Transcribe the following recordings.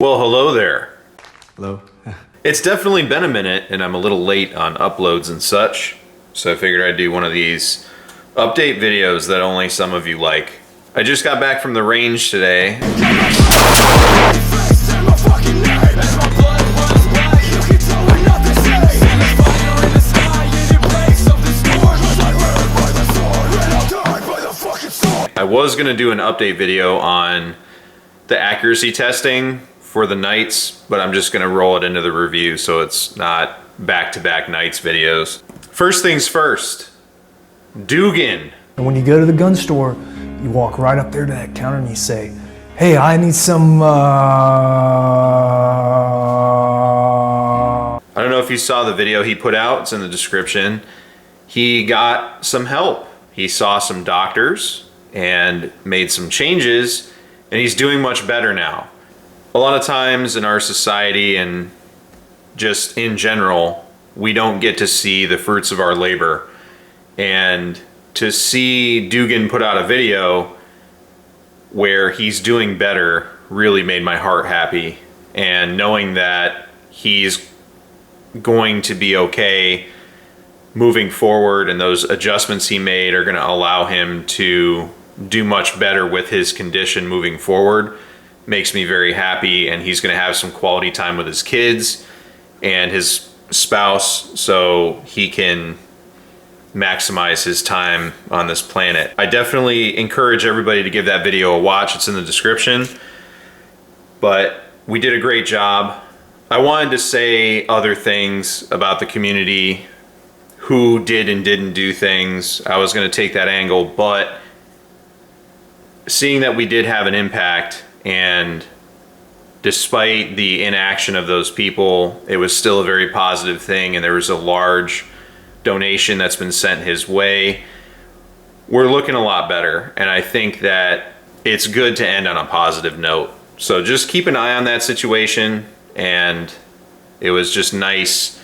Well, hello there. Hello. It's definitely been a minute and I'm a little late on uploads and such, so I figured I'd do one of these update videos that only some of you like. I just got back from the range today. I was going to do an update video on the accuracy testing for the nights, but I'm just gonna roll it into the review so it's not back-to-back nights videos. First things first, Dugan. And when you go to the gun store, you walk right up there to that counter and you say, "Hey, I need some I don't know if you saw the video he put out, it's in the description. He got some help. He saw some doctors and made some changes, and he's doing much better now. A lot of times in our society and just in general, we don't get to see the fruits of our labor. And to see Dugan put out a video where he's doing better really made my heart happy. And knowing that he's going to be okay moving forward and those adjustments he made are going to allow him to do much better with his condition moving forward makes me very happy, and he's going to have some quality time with his kids and his spouse so he can maximize his time on this planet. I definitely encourage everybody to give that video a watch. It's in the description. But we did a great job. I wanted to say other things about the community, who did and didn't do things. I was going to take that angle, but seeing that we did have an impact, and despite the inaction of those people, it was still a very positive thing, and there was a large donation that's been sent his way. We're looking a lot better, and I think that it's good to end on a positive note. So just keep an eye on that situation, and it was just nice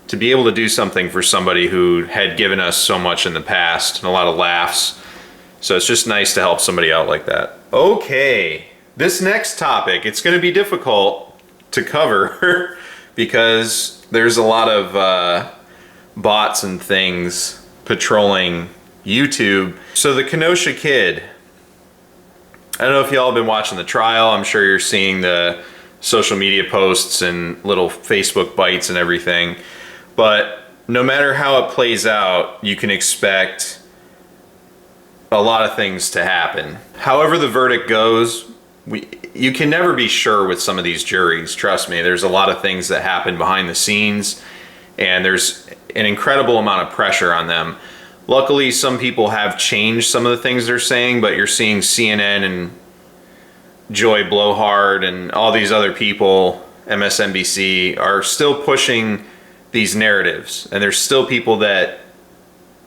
to be able to do something for somebody who had given us so much in the past and a lot of laughs. So it's just nice to help somebody out like that. Okay, this next topic, it's going to be difficult to cover because there's a lot of bots and things patrolling YouTube. So the Kenosha kid, I don't know if y'all have been watching the trial. I'm sure you're seeing the social media posts and little Facebook bites and everything. But no matter how it plays out, you can expect a lot of things to happen. However the verdict goes, you can never be sure with some of these juries. Trust me, there's a lot of things that happen behind the scenes, and there's an incredible amount of pressure on them. Luckily, some people have changed some of the things they're saying, but you're seeing CNN and Joy Blowhard and all these other people, MSNBC, are still pushing these narratives, and there's still people that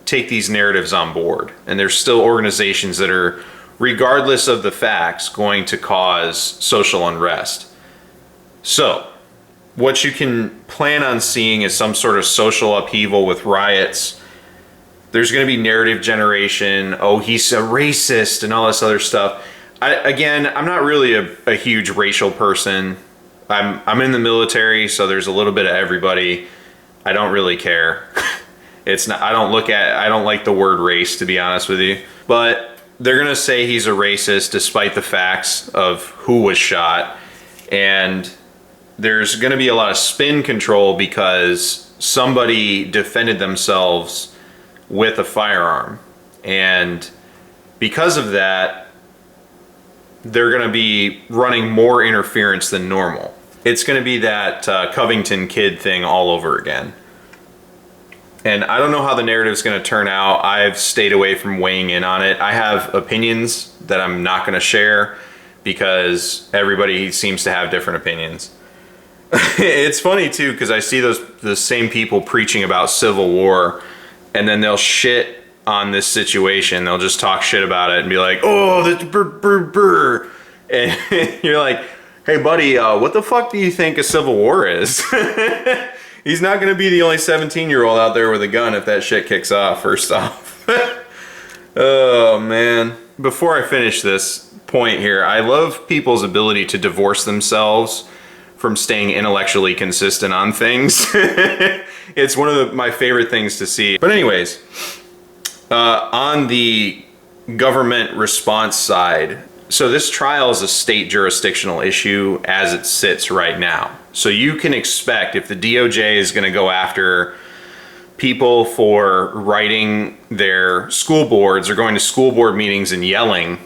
take these narratives on board, and there's still organizations that are, regardless of the facts, going to cause social unrest. So what you can plan on seeing is some sort of social upheaval with riots. There's going to be narrative generation. Oh, he's a racist and all this other stuff. I'm not really a huge racial person. I'm in the military, so there's a little bit of everybody. I don't really care. It's not, I don't like the word race, to be honest with you. But they're gonna say he's a racist despite the facts of who was shot. And there's gonna be a lot of spin control because somebody defended themselves with a firearm. And because of that, they're gonna be running more interference than normal. It's gonna be that Covington kid thing all over again. And I don't know how the narrative's going to turn out. I've stayed away from weighing in on it. I have opinions that I'm not going to share because everybody seems to have different opinions. It's funny too, because I see the same people preaching about civil war, and then they'll shit on this situation. They'll just talk shit about it and be like, "Oh, that's brr." And you're like, "Hey buddy, what the fuck do you think a civil war is?" He's not going to be the only 17-year-old out there with a gun if that shit kicks off, first off. Oh, man. before I finish this point here, I love people's ability to divorce themselves from staying intellectually consistent on things. It's one of my favorite things to see. But anyways, on the government response side, so this trial is a state jurisdictional issue as it sits right now. So you can expect if the DOJ is going to go after people for writing their school boards or going to school board meetings and yelling,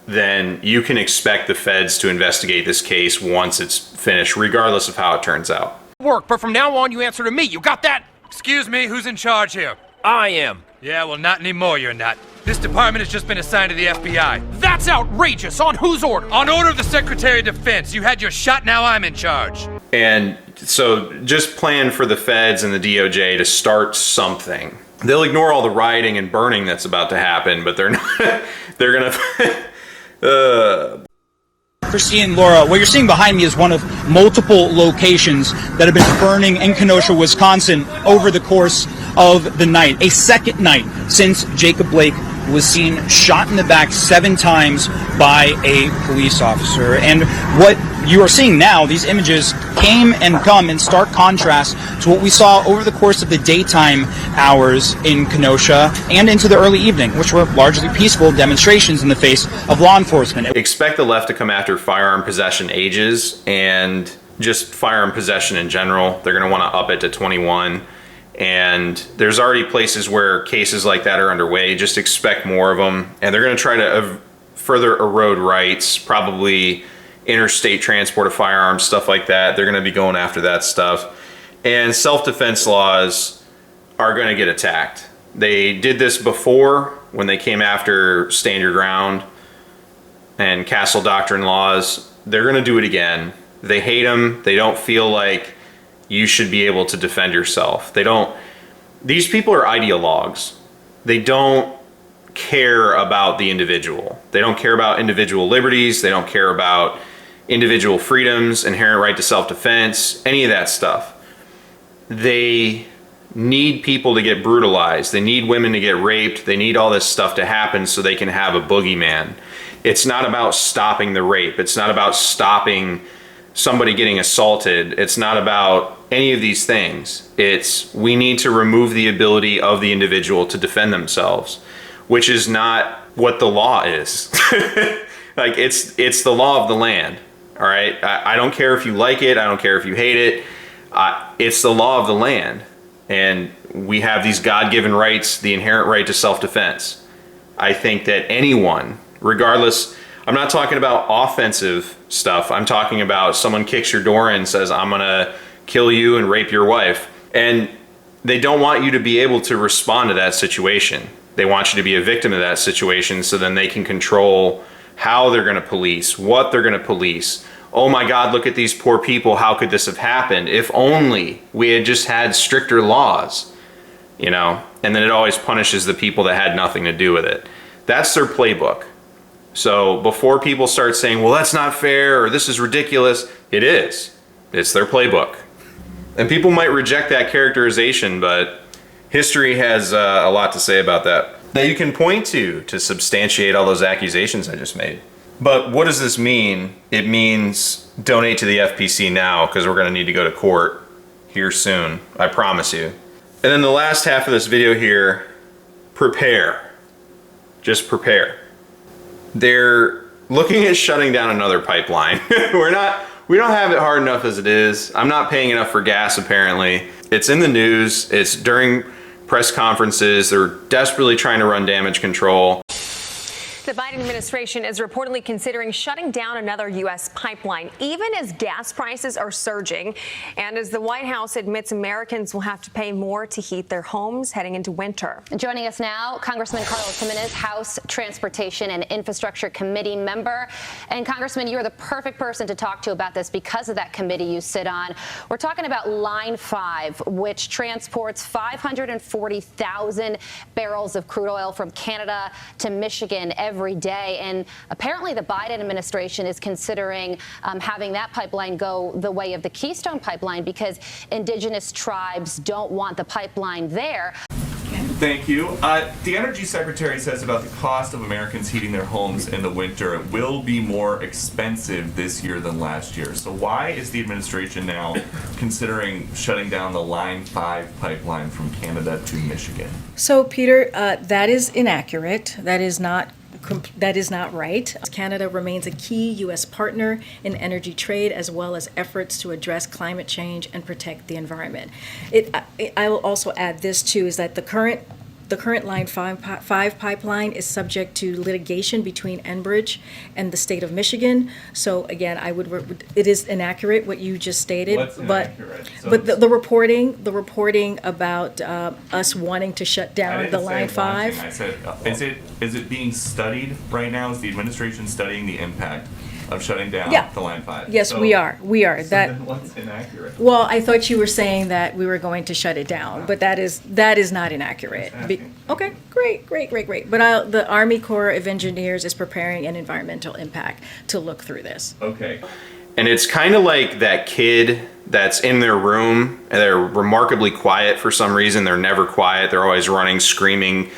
then you can expect the feds to investigate this case once it's finished, regardless of how it turns out. But from now on, you answer to me. You got that? Excuse me, who's in charge here? I am. Yeah, well, not anymore, you're not. This department has just been assigned to the FBI. That's outrageous! On whose order? On order of the Secretary of Defense. You had your shot, now I'm in charge. And so just plan for the feds and the DOJ to start something. They'll ignore all the rioting and burning that's about to happen, but they're not, they're gonna... Christine and Laura, what you're seeing behind me is one of multiple locations that have been burning in Kenosha, Wisconsin over the course of the night. A second night since Jacob Blake was seen shot in the back 7 times by a police officer. And what you are seeing now, these images came and come in stark contrast to what we saw over the course of the daytime hours in Kenosha and into the early evening, which were largely peaceful demonstrations in the face of law enforcement. Expect the left to come after firearm possession ages and just firearm possession in general. They're going to want to up it to 21. And there's already places where cases like that are underway. Just expect more of them. And they're going to try to further erode rights, probably interstate transport of firearms, stuff like that. They're going to be going after that stuff. And self-defense laws are going to get attacked. They did this before when they came after stand your ground and castle doctrine laws. They're going to do it again. They hate them. They don't feel like you should be able to defend yourself. These people are ideologs. They don't care about the individual. They don't care about individual liberties. They don't care about individual freedoms, inherent right to self-defense, any of that stuff. They need people to get brutalized. They need women to get raped. They need all this stuff to happen so they can have a boogeyman. It's not about stopping the rape. It's not about stopping somebody getting assaulted. It's not about any of these things. It's we need to remove the ability of the individual to defend themselves, which is not what the law is. Like it's the law of the land. All right. I don't care if you like it. I don't care if you hate it. It's the law of the land. And we have these God-given rights, the inherent right to self-defense. I think that anyone, regardless, I'm not talking about offensive stuff. I'm talking about someone kicks your door in and says, I'm going to kill you and rape your wife. And they don't want you to be able to respond to that situation. They want you to be a victim of that situation so then they can control how they're going to police, what they're going to police. Oh my God, look at these poor people. How could this have happened? If only we had just had stricter laws, you know? And then it always punishes the people that had nothing to do with it. That's their playbook. So before people start saying, well, that's not fair or this is ridiculous, it is. It's their playbook. And people might reject that characterization, but history has a lot to say about that you can point to substantiate all those accusations I just made. But what does this mean? It means donate to the FPC now, because we're going to need to go to court here soon. I promise you. And then the last half of this video here, prepare. Just prepare. They're looking at shutting down another pipeline. We don't have it hard enough as it is. I'm not paying enough for gas, apparently. It's in the news. It's during press conferences. They're desperately trying to run damage control. The Biden administration is reportedly considering shutting down another U.S. pipeline, even as gas prices are surging and as the White House admits Americans will have to pay more to heat their homes heading into winter. Joining us now, Congressman Carlos Jimenez, House Transportation and Infrastructure Committee member. And Congressman, you are the perfect person to talk to about this because of that committee you sit on. We're talking about Line 5, which transports 540,000 barrels of crude oil from Canada to Michigan every day. And apparently the Biden administration is considering having that pipeline go the way of the Keystone Pipeline because indigenous tribes don't want the pipeline there. Thank you. The Energy Secretary says about the cost of Americans heating their homes in the winter, it will be more expensive this year than last year. So why is the administration now considering shutting down the Line 5 pipeline from Canada to Michigan? So, Peter, that is inaccurate. That is not right. Canada remains a key U.S. partner in energy trade as well as efforts to address climate change and protect the environment. I will also add this too, is that the current Line 5 pipeline is subject to litigation between Enbridge and the state of Michigan. So again, it is inaccurate what you just stated. What's inaccurate? But the reporting about us wanting to shut down the Line 5. I said, is it being studied right now? Is the administration studying the impact of shutting down the Line 5? Yes, we are. So then what's inaccurate? Well, I thought you were saying that we were going to shut it down, but that is not inaccurate. Okay, great. But the Army Corps of Engineers is preparing an environmental impact to look through this. Okay. And it's kind of like that kid that's in their room and they're remarkably quiet for some reason. They're never quiet. They're always running, screaming,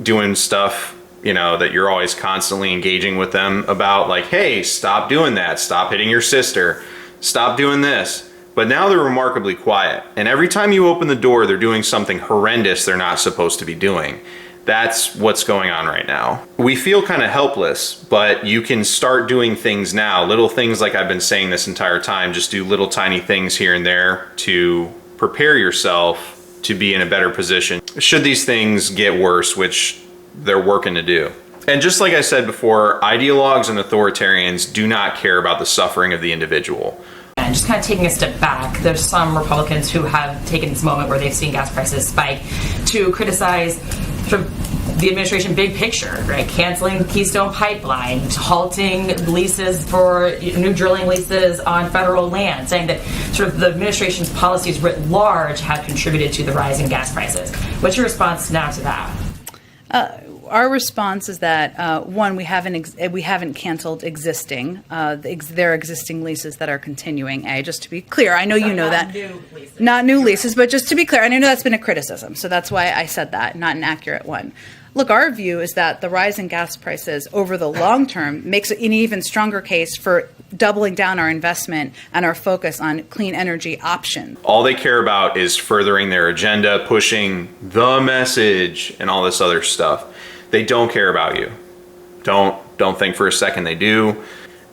doing stuff, that you're always constantly engaging with them about, like, hey, stop doing that. Stop hitting your sister. Stop doing this. But now they're remarkably quiet. And every time you open the door, they're doing something horrendous they're not supposed to be doing. That's what's going on right now. We feel kind of helpless, but you can start doing things now. Little things like I've been saying this entire time, just do little tiny things here and there to prepare yourself to be in a better position should these things get worse, which they're working to do. And just like I said before, ideologs and authoritarians do not care about the suffering of the individual. And just kind of taking a step back, there's some Republicans who have taken this moment where they've seen gas prices spike to criticize sort of the administration big picture, right? Canceling the Keystone Pipeline, halting leases for new drilling leases on federal land, saying that sort of the administration's policies writ large have contributed to the rise in gas prices. What's your response now to that? Our response is that one, we haven't canceled existing there are existing leases that are continuing. Just to be clear, I know you know that, not new leases, but just to be clear, and I know that's been a criticism, so that's why I said that, not an accurate one. Look, our view is that the rise in gas prices over the long term makes an even stronger case for doubling down our investment and our focus on clean energy options. All they care about is furthering their agenda, pushing the message, and all this other stuff. They don't care about you. Don't think for a second they do.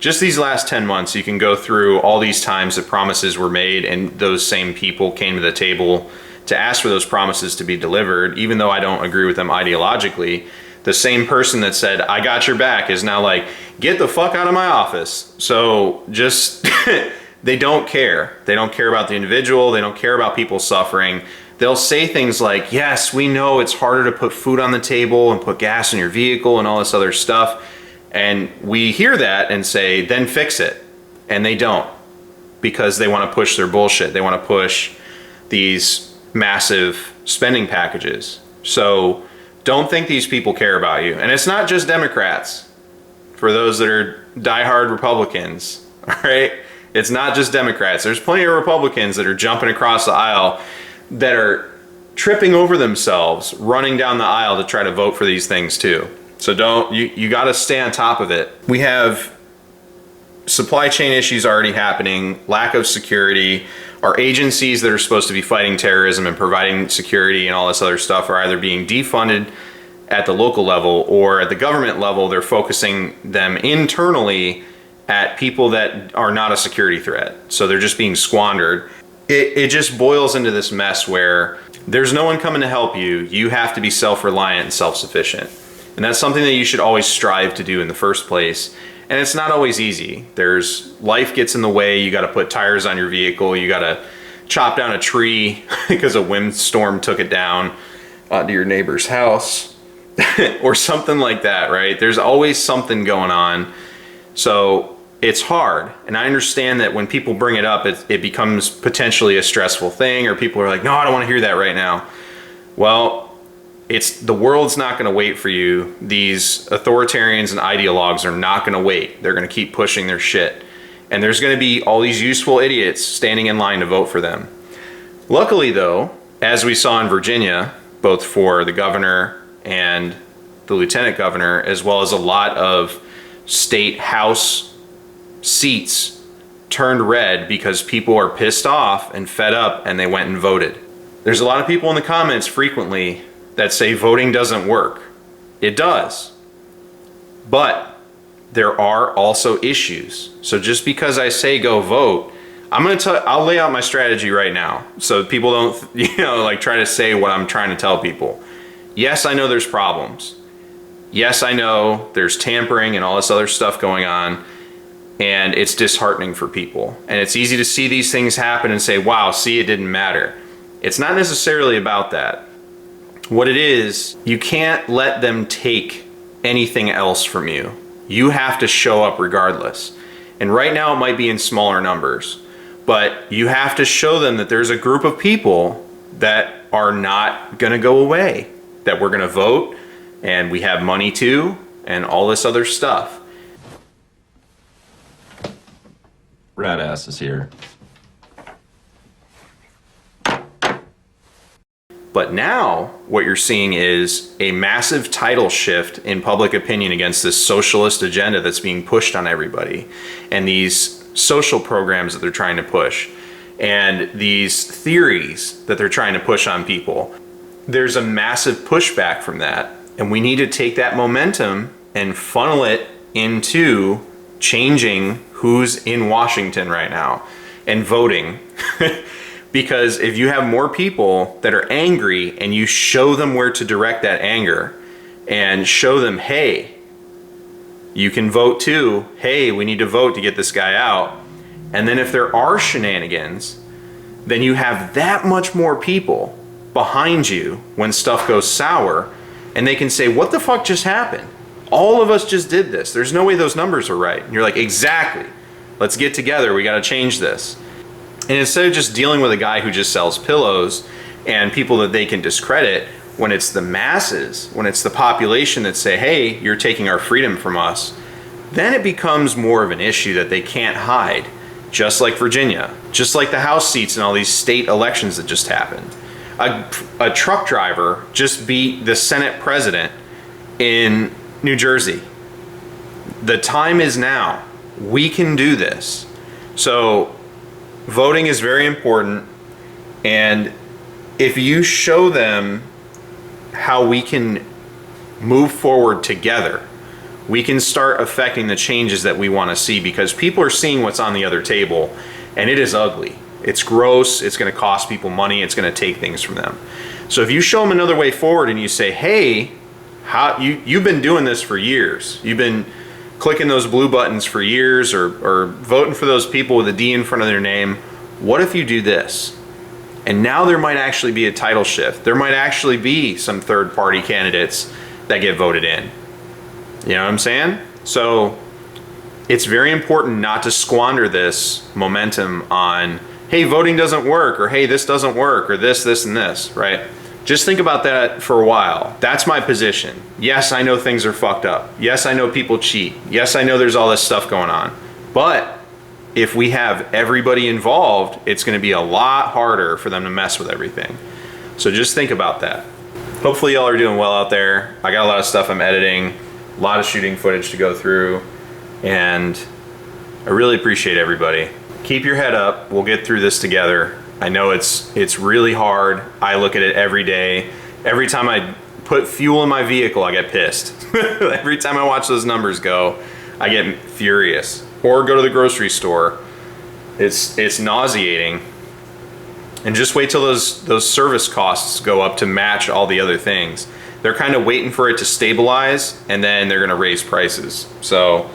Just these last 10 months, you can go through all these times that promises were made and those same people came to the table to ask for those promises to be delivered, even though I don't agree with them ideologically. The same person that said, I got your back, is now like, get the fuck out of my office. So just, they don't care. They don't care about the individual. They don't care about people suffering. They'll say things like, yes, we know it's harder to put food on the table and put gas in your vehicle and all this other stuff. And we hear that and say, then fix it. And they don't, because they want to push their bullshit. They want to push these massive spending packages. So don't think these people care about you. And it's not just Democrats. For those that are diehard Republicans, all right? It's not just Democrats. There's plenty of Republicans that are jumping across the aisle that are tripping over themselves, running down the aisle to try to vote for these things too. So you got to stay on top of it. We have supply chain issues already happening, lack of security. Our agencies that are supposed to be fighting terrorism and providing security and all this other stuff are either being defunded at the local level or at the government level. They're focusing them internally at people that are not a security threat. So they're just being squandered. It just boils into this mess where there's no one coming to help you. You have to be self-reliant and self-sufficient. And that's something that you should always strive to do in the first place. And it's not always easy. Life gets in the way. You got to put tires on your vehicle. You got to chop down a tree because a windstorm took it down onto your neighbor's house or something like that, right? There's always something going on. So it's hard. And I understand that when people bring it up, it becomes potentially a stressful thing, or people are like, no, I don't want to hear that right now. Well, the world's not going to wait for you. These authoritarians and ideologues are not going to wait. They're going to keep pushing their shit. And there's going to be all these useful idiots standing in line to vote for them. Luckily, though, as we saw in Virginia, both for the governor and the lieutenant governor, as well as a lot of state house seats turned red because people are pissed off and fed up and they went and voted. There's a lot of people in the comments frequently that say voting doesn't work. It does. But there are also issues. So just because I say go vote, I'll lay out my strategy right now so people don't, like try to say what I'm trying to tell people. Yes, I know there's problems. Yes, I know there's tampering and all this other stuff going on, and it's disheartening for people. And it's easy to see these things happen and say, wow, see, it didn't matter. It's not necessarily about that. What it is, you can't let them take anything else from you. You have to show up regardless. And right now it might be in smaller numbers, but you have to show them that there's a group of people that are not gonna go away, that we're gonna vote, and we have money too, and all this other stuff. Radass is here. But now what you're seeing is a massive tidal shift in public opinion against this socialist agenda that's being pushed on everybody, and these social programs that they're trying to push, and these theories that they're trying to push on people. There's a massive pushback from that, and we need to take that momentum and funnel it into changing who's in Washington right now and voting. Because if you have more people that are angry and you show them where to direct that anger and show them, hey, you can vote too. Hey, we need to vote to get this guy out. And then if there are shenanigans, then you have that much more people behind you when stuff goes sour, and they can say, what the fuck just happened? All of us just did this. There's no way those numbers are right. And you're like, exactly. Let's get together. We got to change this. And instead of just dealing with a guy who just sells pillows and people that they can discredit, when it's the masses, when it's the population that say, hey, you're taking our freedom from us, then it becomes more of an issue that they can't hide. Just like Virginia, just like the House seats in all these state elections that just happened. A truck driver just beat the Senate president in New Jersey. The time is now. We can do this. So voting is very important, and if you show them how we can move forward together, we can start affecting the changes that we want to see, because people are seeing what's on the other table, and it is ugly. It's gross, it's going to cost people money, it's going to take things from them. So if you show them another way forward and you say, hey, you've been doing this for years, you've been clicking those blue buttons for years, or voting for those people with a D in front of their name, what if you do this? And now there might actually be a title shift. There might actually be some third-party candidates that get voted in. You know what I'm saying? So it's very important not to squander this momentum on, hey, voting doesn't work, or hey, this doesn't work, or this, and this, right? Just think about that for a while. That's my position. Yes, I know things are fucked up. Yes, I know people cheat. Yes, I know there's all this stuff going on. But if we have everybody involved, it's going to be a lot harder for them to mess with everything. So just think about that. Hopefully y'all are doing well out there. I got a lot of stuff I'm editing, a lot of shooting footage to go through, and I really appreciate everybody. Keep your head up. We'll get through this together. I know it's really hard. I look at it every day. Every time I put fuel in my vehicle, I get pissed. Every time I watch those numbers go, I get furious. Or go to the grocery store. It's nauseating. And just wait till those service costs go up to match all the other things. They're kind of waiting for it to stabilize, and then they're going to raise prices. So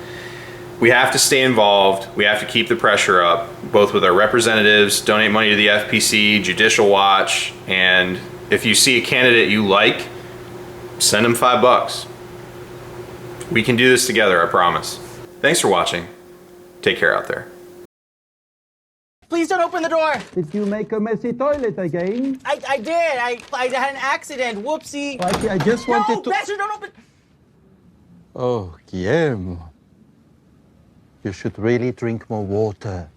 we have to stay involved. We have to keep the pressure up, both with our representatives, donate money to the FPC, Judicial Watch, and if you see a candidate you like, send them $5. We can do this together, I promise. Thanks for watching. Take care out there. Please don't open the door. Did you make a messy toilet again? I did. I had an accident. Whoopsie. I just wanted to... No, Pastor, don't open... Oh, Guillermo. You should really drink more water.